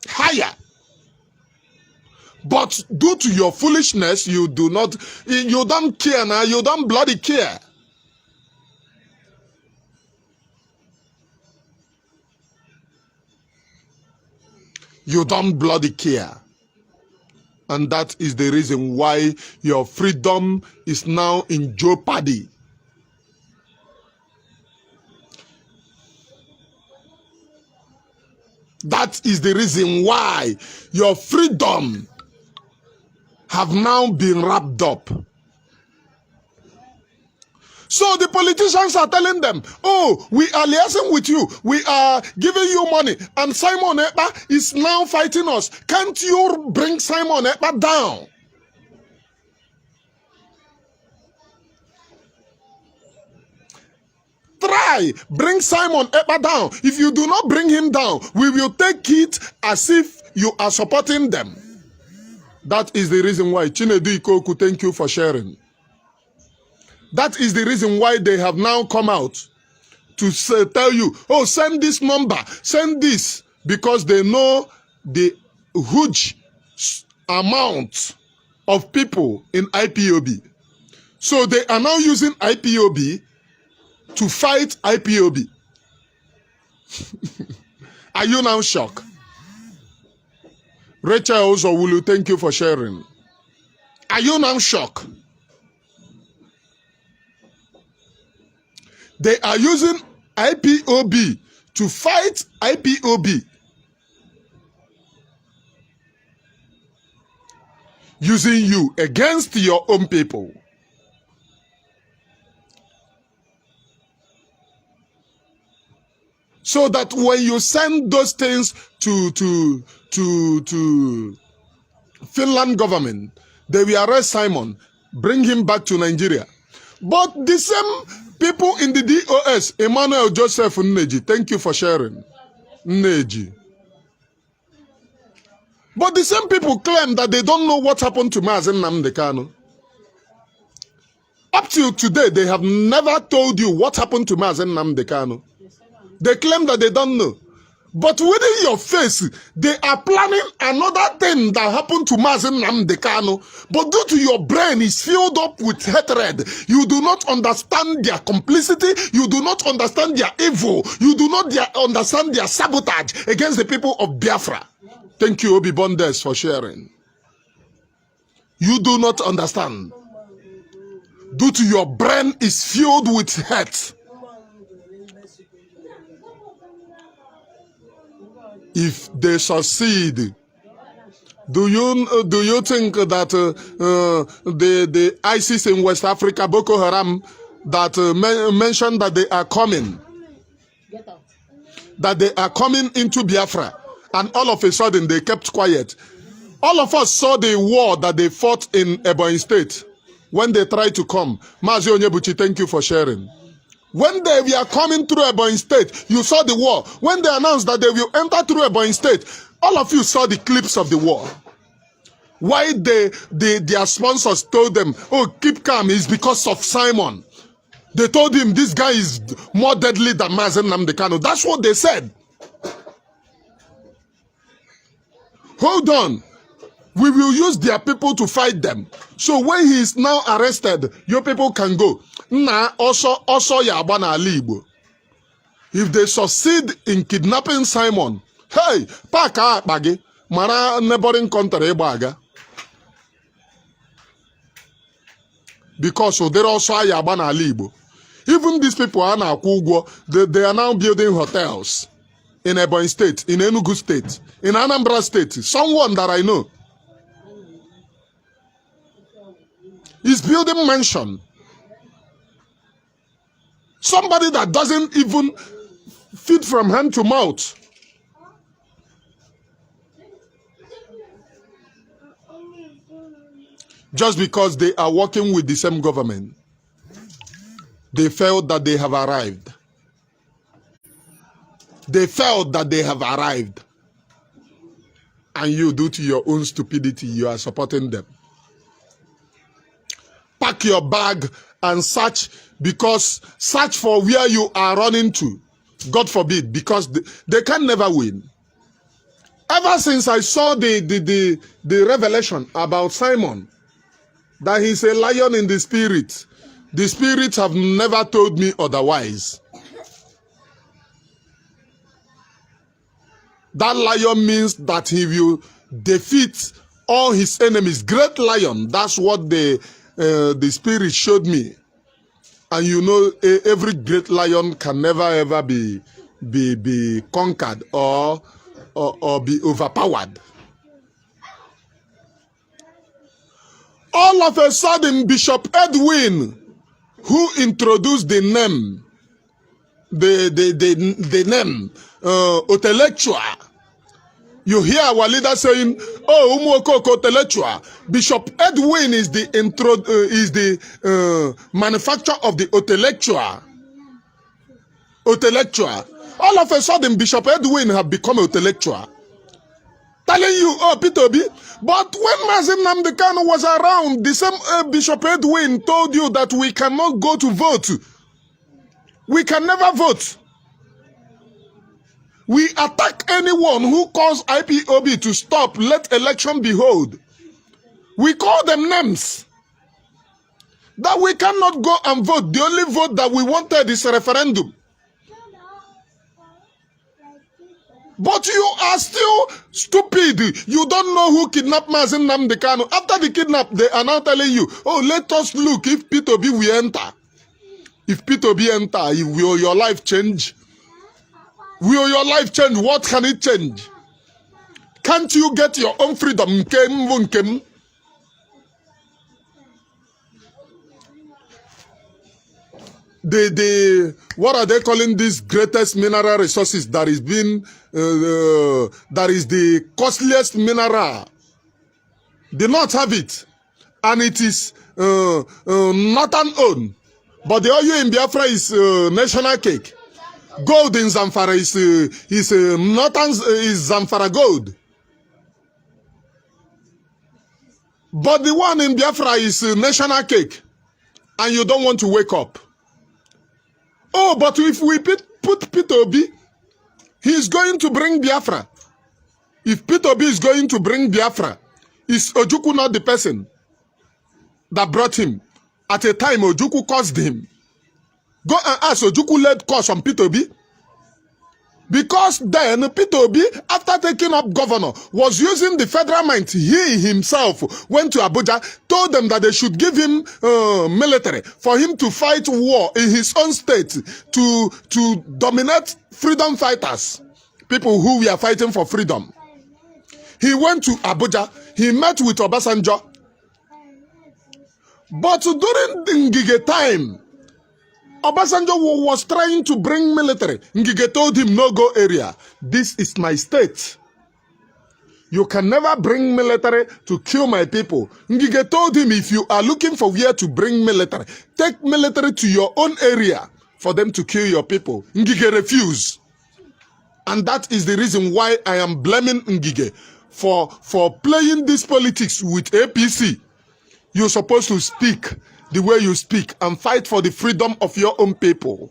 Higher. But due to your foolishness, you don't care now, you don't bloody care. You don't bloody care. And that is the reason why your freedom is now in jeopardy. That is the reason why your freedom have now been wrapped up. So the politicians are telling them, oh, we are liaising with you. We are giving you money. And Simon Ekpa is now fighting us. Can't you bring Simon Ekpa down? Try, bring Simon Ekpa down. If you do not bring him down, we will take it as if you are supporting them. That is the reason why. Chinedu Ikoku, thank you for sharing. That is the reason why they have now come out to say, tell you, oh, send this number, send this, because they know the huge amount of people in IPOB. So they are now using IPOB to fight IPOB. Are you now shocked? Rachel Ozowulu, thank you for sharing. Are you now shocked? They are using IPOB to fight IPOB. Using you against your own people. So that when you send those things to Finland government, they will arrest Simon, bring him back to Nigeria. But the same people in the DOS, Emmanuel Joseph Nneji, thank you for sharing. Nneji. But the same people claim that they don't know what happened to Mazen Nnamdi Kanu. Up till today, they have never told you what happened to Mazen Nnamdi Kanu. They claim that they don't know. But within your face, they are planning another thing that happened to Mazen Nnamdi Kanu. But due to your brain is filled up with hatred, you do not understand their complicity, you do not understand their evil, you do not understand their sabotage against the people of Biafra. Thank you, Obi Bondes, for sharing. You do not understand. Due to your brain is filled with hate. If they succeed, do you think that the ISIS in West Africa, Boko Haram, that mentioned that they are coming, that they are coming into Biafra, and all of a sudden they kept quiet? All of us saw the war that they fought in Ebonyi State when they tried to come. Mazi Onyebuchi, thank you for sharing. When they were coming through Ebonyi State, you saw the war. When they announced that they will enter through Ebonyi State, all of you saw the clips of the war. Why their sponsors told them, oh, keep calm, it's because of Simon. They told him this guy is more deadly than Mazen Nnamdi Kanu. That's what they said. Hold on. We will use their people to fight them. So when he is now arrested, your people can go. Nah, also Yabana Libo. If they succeed in kidnapping Simon, hey, Paka Bagi, Mara neighboring country Baga. Because so they're also Yabana Libo. Even these people are now they are now building hotels in Ebonyi State, in Enugu State, in Anambra State. Someone that I know is building mansion. Somebody that doesn't even feed from hand to mouth. Just because they are working with the same government, they felt that they have arrived. They felt that they have arrived. And you, due to your own stupidity, you are supporting them. Pack your bag and search for where you are running to. God forbid, because they can never win. Ever since I saw the revelation about Simon, that he's a lion in the spirits have never told me otherwise. That lion means that he will defeat all his enemies. Great lion, that's what the spirit showed me. And you know, every great lion can never ever be conquered or be overpowered. All of a sudden, Bishop Edwin, who introduced the name, the name intellectual. You hear our leader saying, "Oh, Umuokoko intellectual." Bishop Edwin is the manufacturer of the intellectual. All of a sudden, Bishop Edwin have become intellectual. Telling you, oh, Peter Obi. But when Mazin Nnamdi Kanu was around, the same Bishop Edwin told you that we cannot go to vote. We can never vote. We attack anyone who calls IPOB to stop, let election be held. We call them names. That we cannot go and vote. The only vote that we wanted is a referendum. But you are still stupid. You don't know who kidnapped Mazin Nnamdi Kanu. After the kidnap, they are now telling you, oh, let us look if Peter Obi will enter. If Peter Obi enter, will your life change? Will your life change? What can it change? Can't you get your own freedom? What are they calling these greatest mineral resources that is being that is the costliest mineral? They not have it, and it is not an own. But the oil in Biafra is national cake. Gold in Zamfara is Zamfara gold. But the one in Biafra is national cake, and you don't want to wake up. Oh, but if we put Peter Obi, he's going to bring Biafra. If Peter Obi is going to bring Biafra, is Ojukwu not the person that brought him? At a time, Ojukwu caused him. Go and ask Ojukwu led cause on Peter Obi. Because then Peter Obi, after taking up governor, was using the federal might. He himself went to Abuja, told them that they should give him military for him to fight war in his own state to dominate freedom fighters, people who were fighting for freedom. He went to Abuja. He met with Obasanjo. But during the Ngige time, Obasanjo was trying to bring military. Ngige told him, no go area. This is my state. You can never bring military to kill my people. Ngige told him, if you are looking for where to bring military, take military to your own area for them to kill your people. Ngige refused. And that is the reason why I am blaming Ngige for playing this politics with APC. You're supposed to speak the way you speak and fight for the freedom of your own people.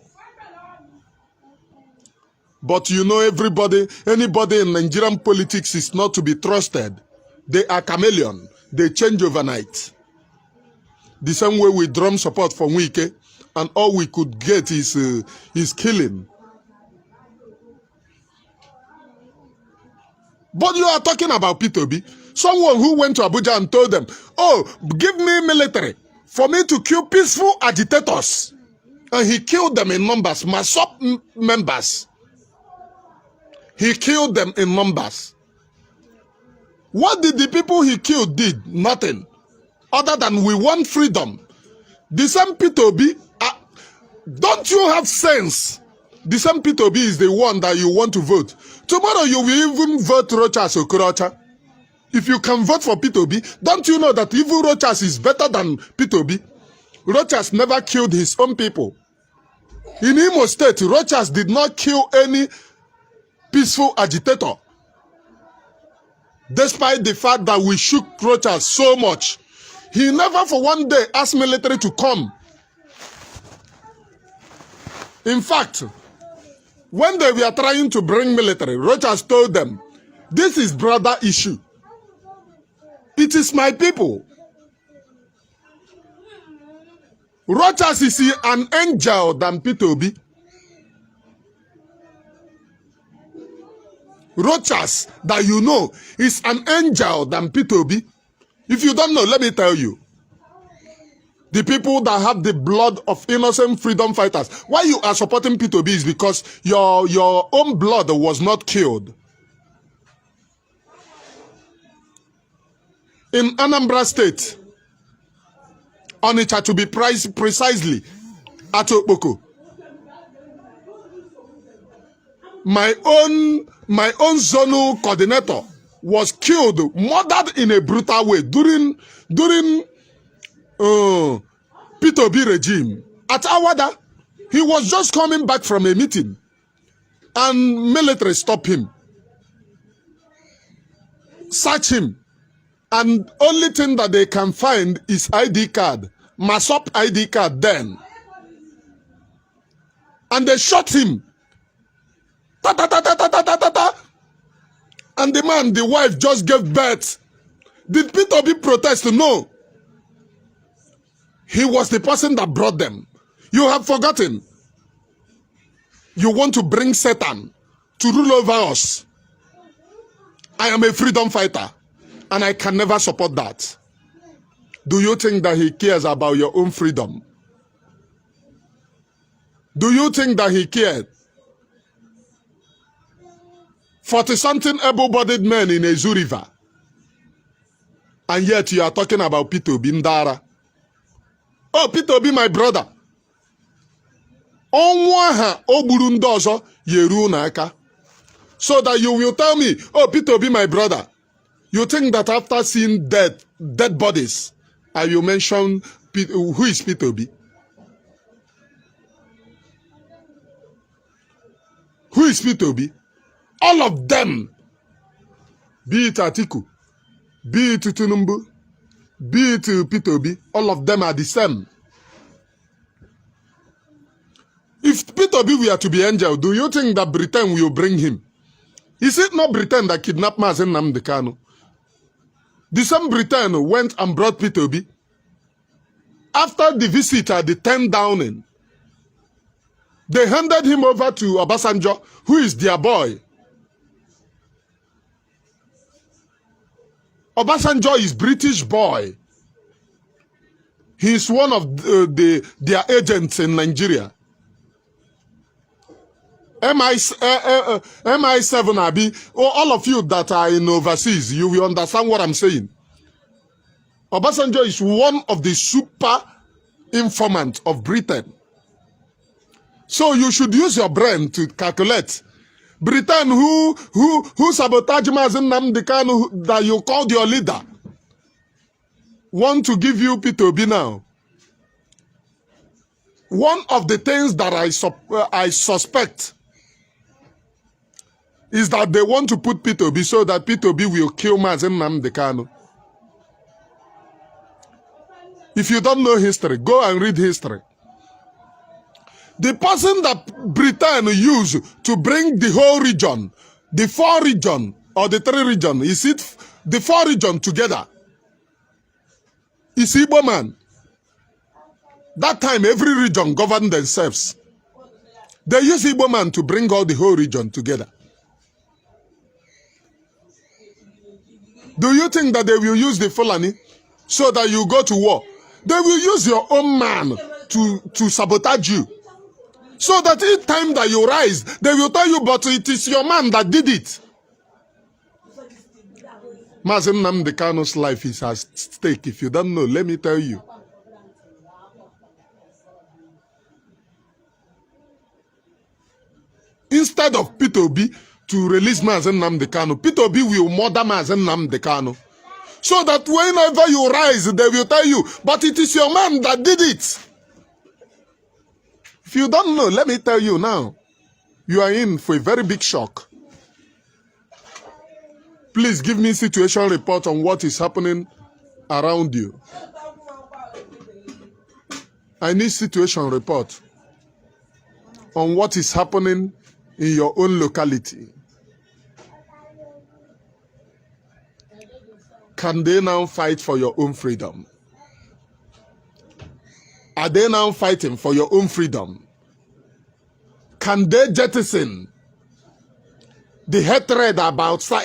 But you know, anybody in Nigerian politics is not to be trusted. They are chameleon. They change overnight. The same way we drum support for Wike, and all we could get is killing. But you are talking about P2B. Someone who went to Abuja and told them, oh, give me military for me to kill peaceful agitators. And he killed them in numbers, Masop members. He killed them in numbers. What did the people he killed did? Nothing. Other than we want freedom. The same P2B, don't you have sense? The same P2B is the one that you want to vote. Tomorrow you will even vote Rochas Okorocha. If you can vote for P2B, don't you know that even Rochas is better than P2B? Rochas never killed his own people. In Imo State, Rochas did not kill any peaceful agitator. Despite the fact that we shook Rochas so much, he never for one day asked military to come. In fact, when they were trying to bring military, Rochas told them, this is brother issue. It is my people. Rochas is an angel than P2B. Rochas, that you know, is an angel than P2B. If you don't know, let me tell you. The people that have the blood of innocent freedom fighters. Why you are supporting P2B is because your own blood was not killed. In Anambra State, Onitsha to be precisely, at Okpoko. My own zonal coordinator was killed, murdered in a brutal way during P2B regime. At Awada, he was just coming back from a meeting and military stopped him, search him, and only thing that they can find is ID card, Masop ID card then. And they shot him. Ta ta ta ta ta ta ta ta ta. And the wife just gave birth. Did P2B protest? No. He was the person that brought them. You have forgotten. You want to bring Satan to rule over us. I am a freedom fighter, and I can never support that. Do you think that he cares about your own freedom? Do you think that he cared? 40-something able-bodied men in Ezu River. And yet you are talking about P2B Ndara. Oh, P2B, my brother. So that you will tell me, oh, P2B, my brother. You think that after seeing dead bodies, I will mention who is P2B? Who is P2B? All of them, be it Atiku, be it Tinubu, be it P2B, all of them are the same. If P2B were to be angel, do you think that Britain will bring him? Is it not Britain that kidnapped Mazen Nnamdi Kanu? The same Britain went and brought P2B. After the visit at the 10 Downing, they handed him over to Obasanjo, who is their boy. Obasanjo is British boy. He is one of their agents in Nigeria. MI7 Abi, all of you that are in overseas, you will understand what I'm saying. Obasanjo is one of the super informants of Britain. So you should use your brain to calculate. Britain, who sabotaged Mazen Nnamdi Kanu that you called your leader, want to give you P2B now. One of the things that I suspect is that they want to put P2B so that P2B will kill Mazen Nnamdi Kanu. If you don't know history, go and read history. The person that Britain used to bring the whole region, the 4 region or the 3 region, is it the 4 region together? Is Igbo man. That time every region governed themselves. They use Igbo man to bring all the whole region together. Do you think that they will use the Fulani so that you go to war? They will use your own man to sabotage you. So that each time that you rise, they will tell you, but it is your man that did it. Mazi Nnamdi Kanu's life is at stake. If you don't know, let me tell you. Instead of Peter Obi to release Mazi Nnamdi Kanu, Peter Obi will murder Mazi Nnamdi Kanu. So that whenever you rise, they will tell you, but it is your man that did it. If you don't know, let me tell you now. You are in for a very big shock. Please give me situation report on what is happening around you. I need situation report on what is happening in your own locality. Can they now fight for your own freedom? Are they now fighting for your own freedom? Can they jettison the hatred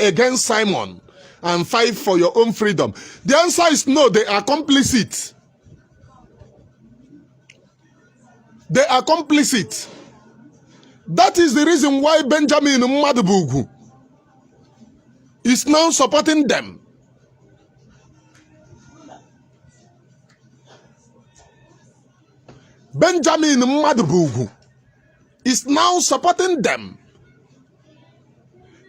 against Simon and fight for your own freedom? The answer is no, they are complicit. They are complicit. That is the reason why Benjamin Mmadubugu is now supporting them. Benjamin Mmadubugu is now supporting them.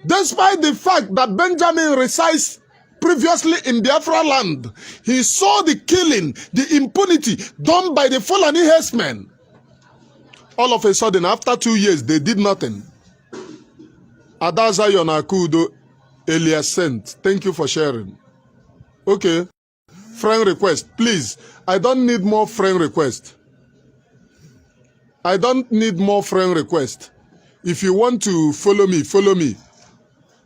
Despite the fact that Benjamin resides previously in Biafra land, he saw the killing, the impunity done by the Fulani herdsmen. All of a sudden, after 2 years, they did nothing. Adaza Yonakudo Elias sent. Thank you for sharing. Okay. Friend request. Please, I don't need more friend request. I don't need more friend request. If you want to follow me, follow me.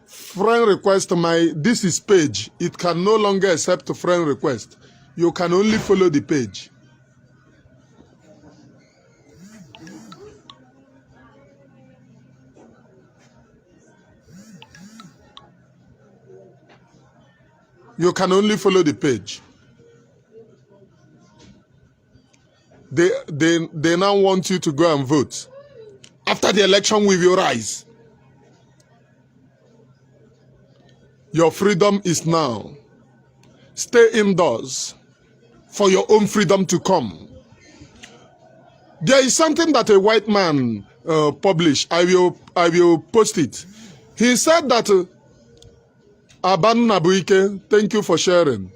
Friend request, this is page. It can no longer accept a friend request. You can only follow the page. You can only follow the page. They now want you to go and vote. After the election, we will rise. Your freedom is now. Stay indoors for your own freedom to come. There is something that a white man published. I will post it. He said that Aban Nabuike, thank you for sharing.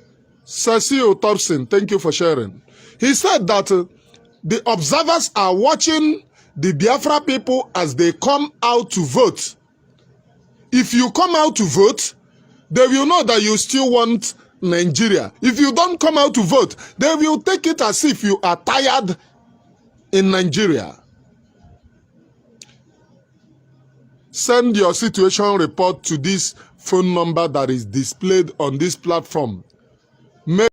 Cecil Thompson, thank you for sharing. He said that the observers are watching the Biafra people as they come out to vote. If you come out to vote, they will know that you still want Nigeria. If you don't come out to vote, they will take it as if you are tired in Nigeria. Send your situation report to this phone number that is displayed on this platform. Make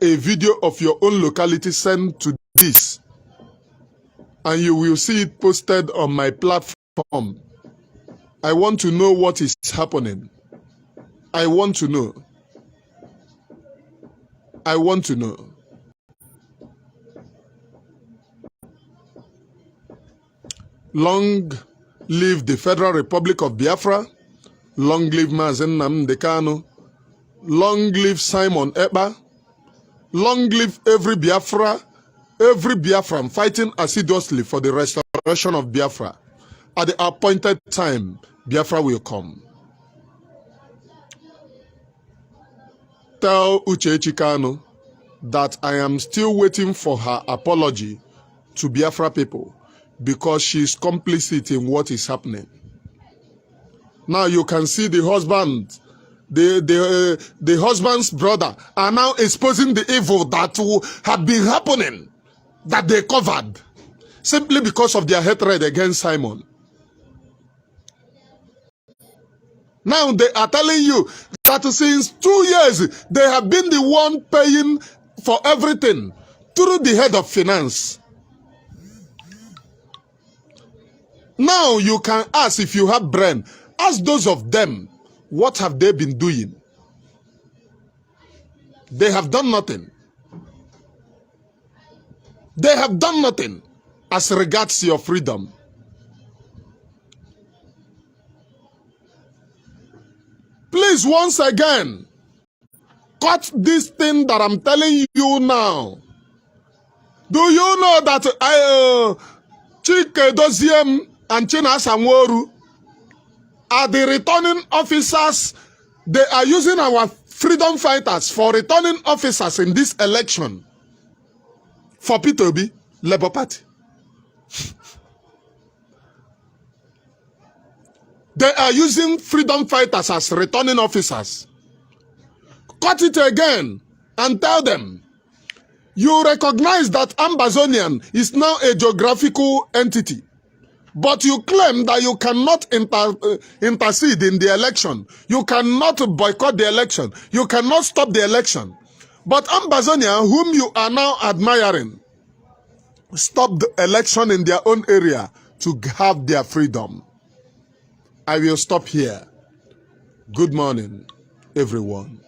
a video of your own locality, send to this, and you will see it posted on my platform. I want to know what is happening. I want to know. I want to know. Long live the Federal Republic of Biafra. Long live Mazi Nnamdi Kanu. Long live Simon Ekpa. Long live every Biafran fighting assiduously for the restoration of Biafra. At the appointed time, Biafra will come. Tell Uchechi Kanu that I am still waiting for her apology to Biafra people because she is complicit in what is happening. Now you can see the husband, the husband's brother are now exposing the evil that had been happening, that they covered. simply because of their hatred against Simon. Now they are telling you that since 2 years, they have been the one paying for everything through the head of finance. Now you can ask, if you have brain, ask those of them, what have they been doing? They have done nothing. They have done nothing as regards your freedom. Please, once again, cut this thing that I'm telling you now. Do you know that Chike Doziem and Chinasa Nworu are the returning officers? They are using our freedom fighters for returning officers in this election for P2B, Labour Party. They are using freedom fighters as returning officers. Cut it again and tell them, you recognize that Ambazonian is now a geographical entity, but you claim that you cannot intercede in the election. You cannot boycott the election. You cannot stop the election. But Ambazonian, whom you are now admiring, stopped the election in their own area to have their freedom. I will stop here. Good morning, everyone.